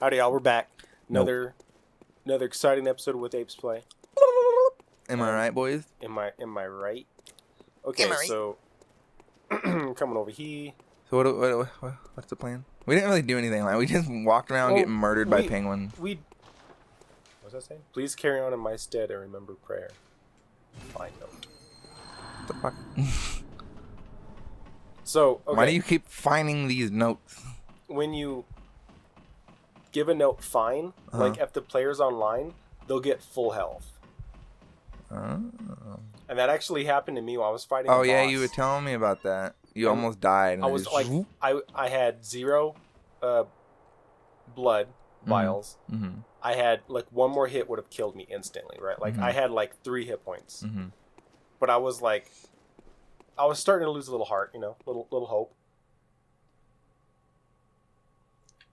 Howdy, y'all. We're back. Another exciting episode with Apes Play. Am I right, boys? Am I right? Okay, so coming over here. So what's the plan? We didn't really do anything. Like we just walked around getting murdered by penguins. What's that saying? Please carry on in my stead and remember prayer. Fine note. What the fuck? So, okay. Why do you keep finding these notes? When you give a note fine, like if the player's online, they'll get full health. And that actually happened to me while I was fighting. Oh yeah, you were telling me about that. You almost died. And I was like, I had 0 blood vials. Mm-hmm. I had like one more hit would have killed me instantly, right? Like I had like 3 hit points, but I was like, I was starting to lose a little heart, you know, little hope.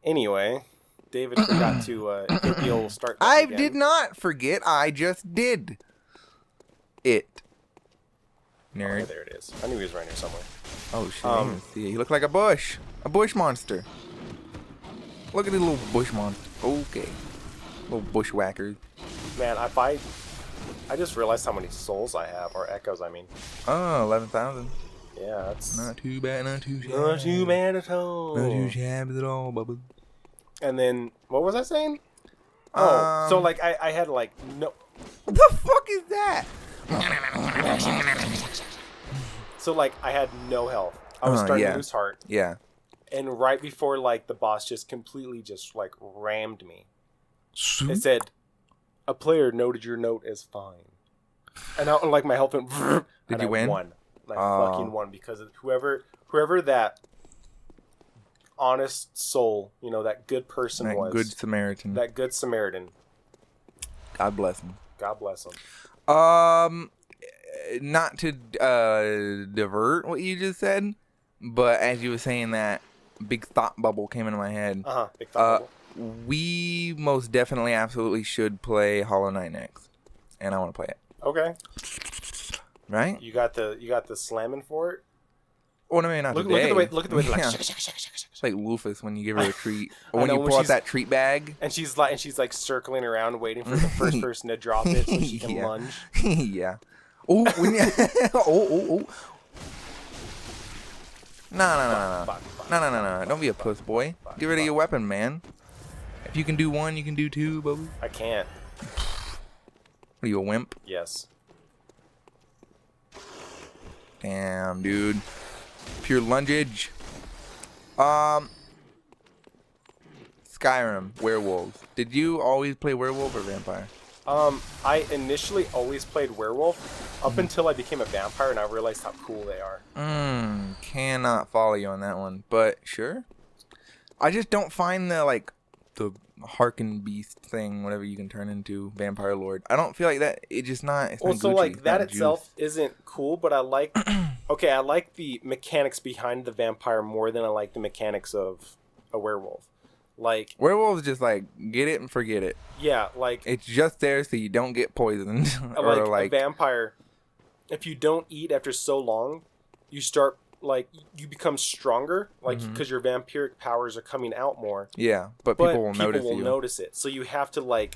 Anyway, David forgot to hit the old start button I again. did not forget. I just did it. Nerd. Oh, there it is. I knew he was right here somewhere. Oh shit! I didn't see it. He looked like a bush monster. Look at the little bush monster. Okay, little bushwhackers. Man, I just realized how many souls I have, or echoes, I mean. Oh, 11,000. Yeah, that's not too bad. Not too shabby. not too bad at all. Not too shabby at all, Bubba. And then what was I saying? Oh, so like I had like no. What the fuck is that? So like I had no health. I was starting to lose heart. Yeah. And right before like the boss just completely just like rammed me. It said, "A player noted your note as fine." And I, like my health went. Did you win? Won. I fucking won because of whoever that honest soul, you know, that good person was. Good Samaritan. That good Samaritan. God bless him. God bless him. Not to divert what you just said, but as you were saying that, big thought bubble came into my head. Big thought bubble. We most definitely absolutely should play Hollow Knight next, and I want to play it. Okay. Right? You got the slamming for it. Well, I mean, not today. Look at the way. Like, it's like Wolfus when you give her a treat, or when you pull out that treat bag, and she's like circling around, waiting for the first person to drop it so she can lunge. Yeah. Oh, oh. No. Don't be a puss boy. Get rid of your weapon, man. If you can do one, you can do two, Bubba. I can't. Are you a wimp? Yes. Damn, dude. Pure lungage. Skyrim, werewolves. Did you always play werewolf or vampire? I initially always played werewolf up until I became a vampire and I realized how cool they are. Cannot follow you on that one, but sure. I just don't find the Harken beast thing, whatever you can turn into, vampire lord. I don't feel like that. It's just not. It's not so Gucci. like that itself isn't cool, but I like. Okay, I like the mechanics behind the vampire more than I like the mechanics of a werewolf. Like werewolves, just like get it and forget it. Yeah, like it's just there so you don't get poisoned. Or like a vampire, if you don't eat after so long, you start you become stronger, because your vampiric powers are coming out more. Yeah, but people will notice it. So you have to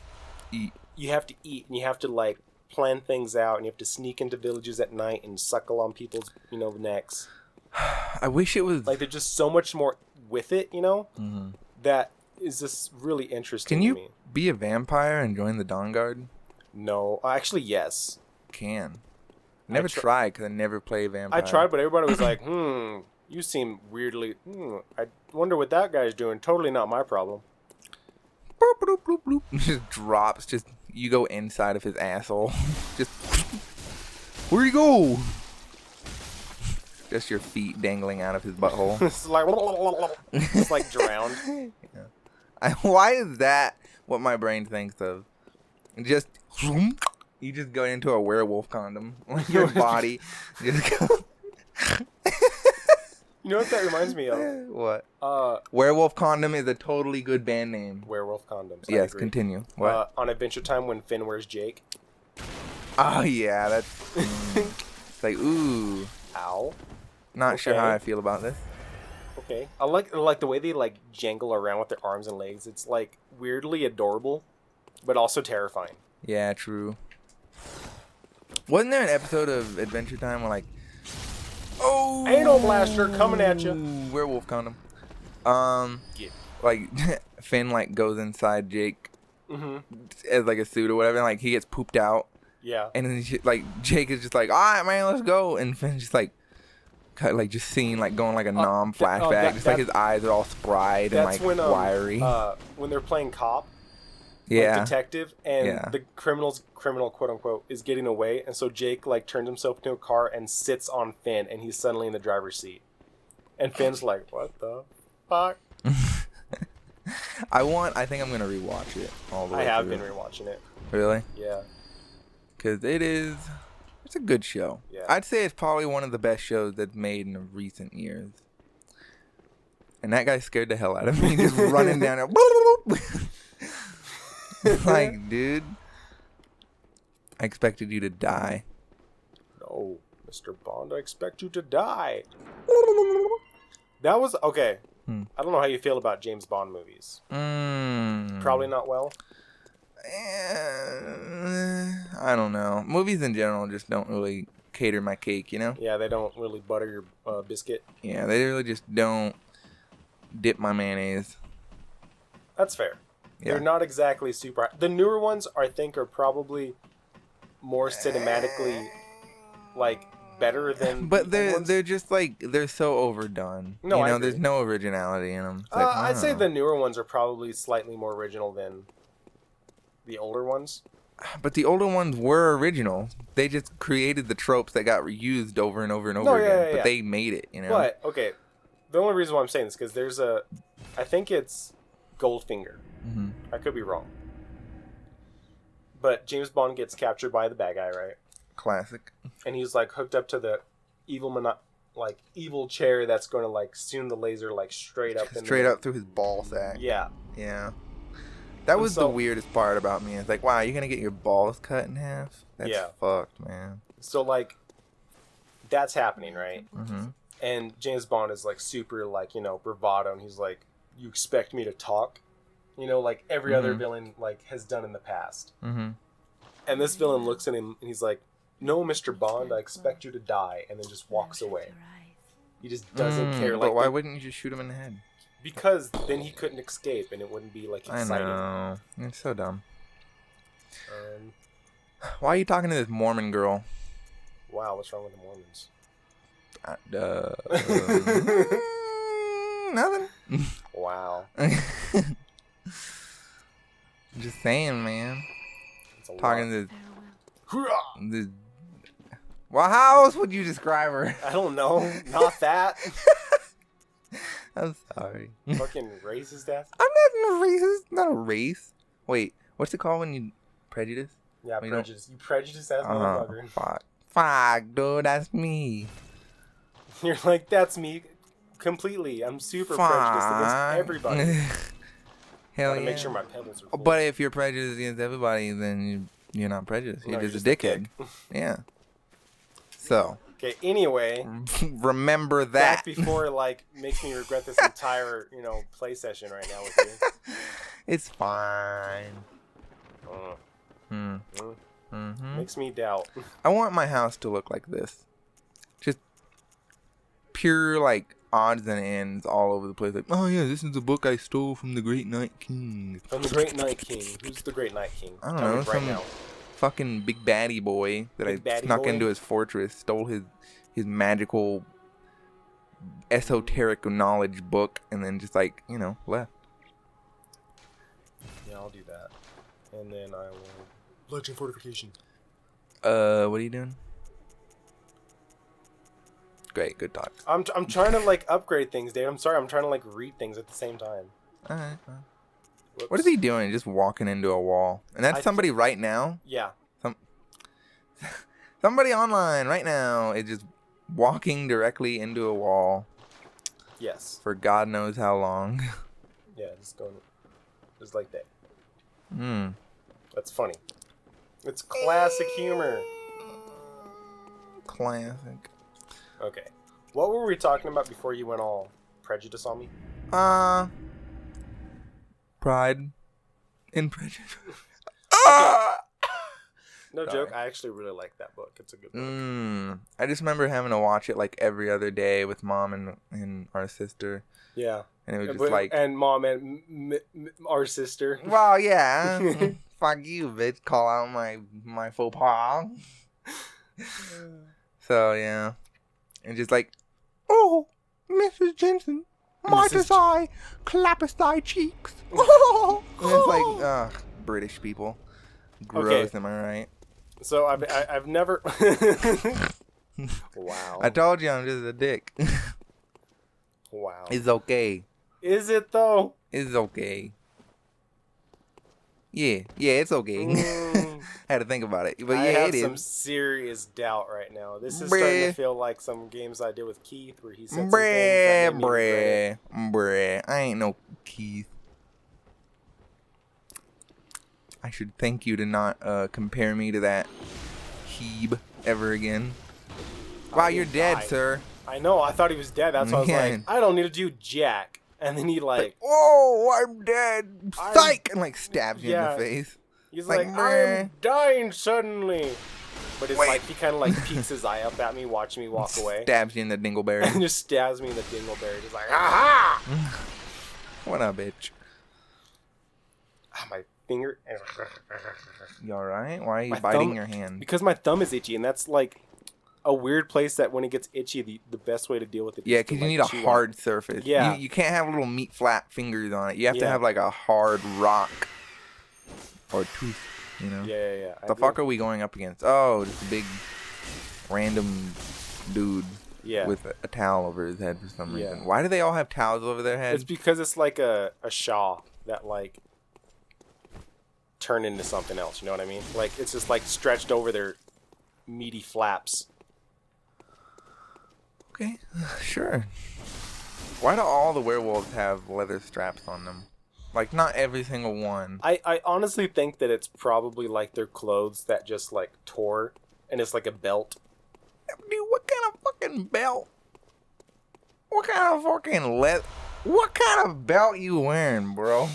eat. You have to eat, and you have to plan things out, and you have to sneak into villages at night and suckle on people's necks. I wish it was there's just so much more with it, that is just really interesting. Can you to me. Be a vampire and join the Dawn Guard? No, actually yes. Can. Never tried because I never played vampire. I tried, but everybody was like, you seem weirdly... I wonder what that guy's doing. Totally not my problem. Boop, bloop, bloop, bloop. Just drops. Just you go inside of his asshole. Just... Where you go? Just your feet dangling out of his butthole. It's like drowned. Yeah. Why is that what my brain thinks of? Just... You just go into a werewolf condom. Like your body just go... You know what that reminds me of? What? Werewolf Condom is a totally good band name. Werewolf Condoms. Yes, continue. What? On Adventure Time when Finn wears Jake. Oh, yeah. That's... It's like, ooh. Ow. Not sure how I feel about this. okay. I like the way they like jangle around with their arms and legs. It's like weirdly adorable, but also terrifying. Yeah, true. Wasn't there an episode of Adventure Time where like, oh, Anal blaster coming at you. Werewolf condom. Yeah. Like Finn like goes inside Jake Mm-hmm. as like a suit or whatever, and like he gets pooped out. Yeah. And then like Jake is just like, all right, man, let's go. And Finn's just like, just seeing like going like a flashback, just like his eyes are all spried and like when, wiry. When they're playing cop, yeah, like detective, and the criminal quote unquote is getting away, and so Jake like turns himself into a car and sits on Finn, and he's suddenly in the driver's seat, and Finn's like, what the fuck? I think I'm gonna rewatch it all the way. I have been rewatching it. Really? Yeah. Because it's a good show. Yeah. I'd say it's probably one of the best shows that's made in the recent years. And that guy scared the hell out of me, just running down there. Like, dude, I expected you to die. No, Mr. Bond, I expect you to die. That was okay. I don't know how you feel about James Bond movies. Probably not well. I don't know. Movies in general just don't really cater my cake, you know? Yeah, they don't really butter your biscuit. Yeah, they really just don't dip my mayonnaise. That's fair. Yeah. They're not exactly super... The newer ones, I think, are probably more cinematically, like, better than... But they're just, like, they're so overdone. No, you know, there's no originality in them. Like, I'd say the newer ones are probably slightly more original than the older ones. But the older ones were original. They just created the tropes that got reused over and over and over again. But they made it, you know? But, okay, the only reason why I'm saying this is because there's I think it's Goldfinger. Mm-hmm. I could be wrong. But James Bond gets captured by the bad guy, right? Classic. And he's, like, hooked up to the evil chair that's going to, like, soon the laser, like, straight up. Straight up through his ball sack. Yeah. Yeah. That was the weirdest part about me. It's like, wow, you're going to get your balls cut in half? That's fucked, man. So, like, that's happening, right? Mm-hmm. And James Bond is, like, super, like, you know, bravado. And he's like, you expect me to talk? You know, like every other villain, like, has done in the past. Mm-hmm. And this villain looks at him and he's like, no, Mr. Bond, I expect you to die. And then just walks away. He just doesn't care. But why wouldn't you just shoot him in the head? Because then he couldn't escape and it wouldn't be, like, exciting. I know. It's so dumb. Why are you talking to this Mormon girl? Wow, what's wrong with the Mormons? Nothing. Wow. Just saying, man. Talking to this. Well, how else would you describe her? I don't know. Not that. I'm sorry. Fucking racist ass. I'm not a racist. Not a race. Wait, what's it called when you prejudice? Yeah, prejudice. You prejudice ass motherfucker. Fuck, dude, that's me. You're like, that's me completely. I'm super prejudiced against everybody. Hell Gotta yeah. make sure my pebbles are full. But if you're prejudiced against everybody, then you're not prejudiced. You're just a dickhead. Yeah. So. Okay, anyway. Remember that. Back before, like, makes me regret this entire, you know, play session right now with you. It's fine. Makes me doubt. I want my house to look like this. Just pure, like, odds and ends all over the place. Like, oh yeah, this is a book I stole from the Great Night King. From the Great Night King. Who's the Great Night King? I don't know. Some fucking big baddie boy that I snuck into his fortress, stole his magical esoteric knowledge book, and then just, like, you know, left. Yeah, I'll do that. And then I will... Legend Fortification. What are you doing? Great, good talk. I'm trying to, like, upgrade things, Dave. I'm sorry, I'm trying to, like, read things at the same time. Alright. What is he doing? Just walking into a wall. And that's somebody right now? Yeah. Somebody online right now is just walking directly into a wall. Yes. For God knows how long. Yeah, just like that. That's funny. It's classic humor. Classic. Okay. What were we talking about before you went all Prejudice on me? Pride and Prejudice. No Sorry. joke. I actually really like that book. It's a good book. I just remember having to watch it like every other day with mom and our sister. Yeah. And it was just like... And mom and our sister. Well, yeah. Fuck you, bitch. Call out my faux pas. So, yeah. And just like, oh, Mrs. Jensen, mightiest I, clappest thy cheeks. And it's like, British people. Gross, am I right? So I've never... Wow. I told you I'm just a dick. Wow. It's okay. Is it, though? It's okay. Yeah, it's okay. I had to think about it. But yeah, I have it is. some serious doubt right now. This is starting to feel like some games I did with Keith where he said some things that made me regret it. Bruh. I ain't no Keith. I should thank you to not compare me to that Heeb ever again. Wow, you're dead, sir. I know. I thought he was dead. That's why I was like, I don't need to do jack. And then he like, oh, I'm dead. Psych! And like stabs you in the face. He's like I'm dying suddenly. But it's like he kind of like peeks his eye up at me, watching me walk away. Stabs you in the dingleberry. And just stabs me in the dingleberry. Just like, aha! What up, bitch? My finger. You alright? Why are you biting your hand? Because my thumb is itchy, and that's like a weird place that when it gets itchy, the best way to deal with it is because you need a hard surface. Yeah. You can't have little meat flat fingers on it. You have to have like a hard rock or tooth, you know? Yeah. The fuck are we going up against? Oh, just a big random dude with a towel over his head for some reason. Why do they all have towels over their head? It's because it's like a shawl that like turn into something else, you know what I mean? Like it's just like stretched over their meaty flaps. Okay, sure. Why do all the werewolves have leather straps on them? Like, not every single one. I honestly think that it's probably like their clothes that just like tore, and it's like a belt. Dude, what kind of fucking belt? What kind of fucking What kind of belt you wearing, bro?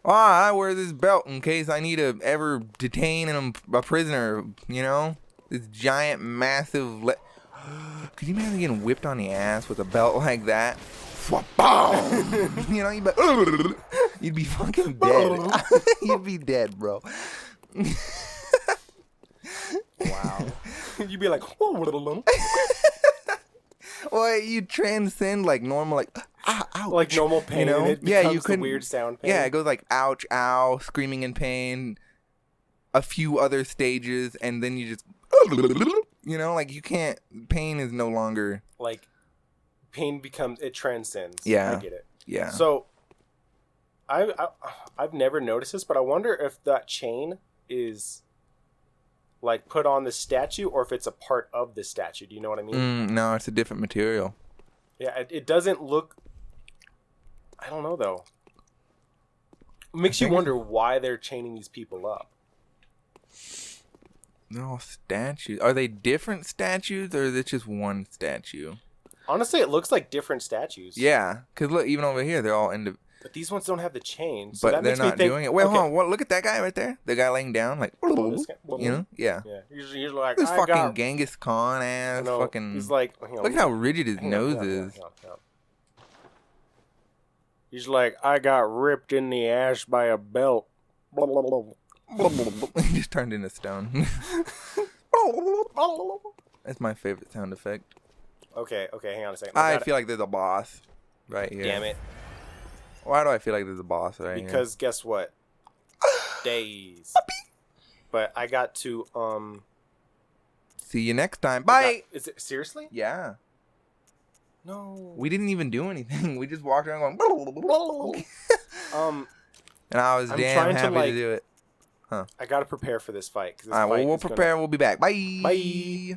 I wear this belt in case I need to ever detain a prisoner, you know? This giant, massive... Could you imagine getting whipped on the ass with a belt like that? You know, you'd be fucking dead. You'd be dead, bro. Wow. You'd be like... Well, you transcend like normal, like, ouch. Like normal pain, you know? And it becomes the weird sound pain. Yeah, it goes like, ouch, ow, screaming in pain, a few other stages, and then you just... You know, like you can't. Pain is no longer like pain becomes it transcends. Yeah, I get it. Yeah. So I've never noticed this, but I wonder if that chain is like put on the statue or if it's a part of the statue. Do you know what I mean? No, it's a different material. Yeah, it doesn't look. I don't know though. It makes you wonder why they're chaining these people up. They're all statues. Are they different statues, or is it just one statue? Honestly, it looks like different statues. Yeah, because look, even over here, they're all But these ones don't have the chain, so but that they're makes not me think, doing it. Wait, hold on. What? Look at that guy right there. The guy laying down, like, you know? Yeah. He's like, this fucking Genghis Khan ass fucking... He's like... Look how rigid his nose is. He's like, I got ripped in the ass by a belt. He just turned into stone. That's my favorite sound effect. Okay, hang on a second. I feel like there's a boss right here. Damn it. Why do I feel like there's a boss right here? Because guess what? Days. But I got to, see you next time. Bye! Is it, seriously? Yeah. No. We didn't even do anything. We just walked around going... and I was damn happy to do it. Huh. I gotta prepare for this fight. All right, well, we'll prepare. We'll be back. Bye. Bye.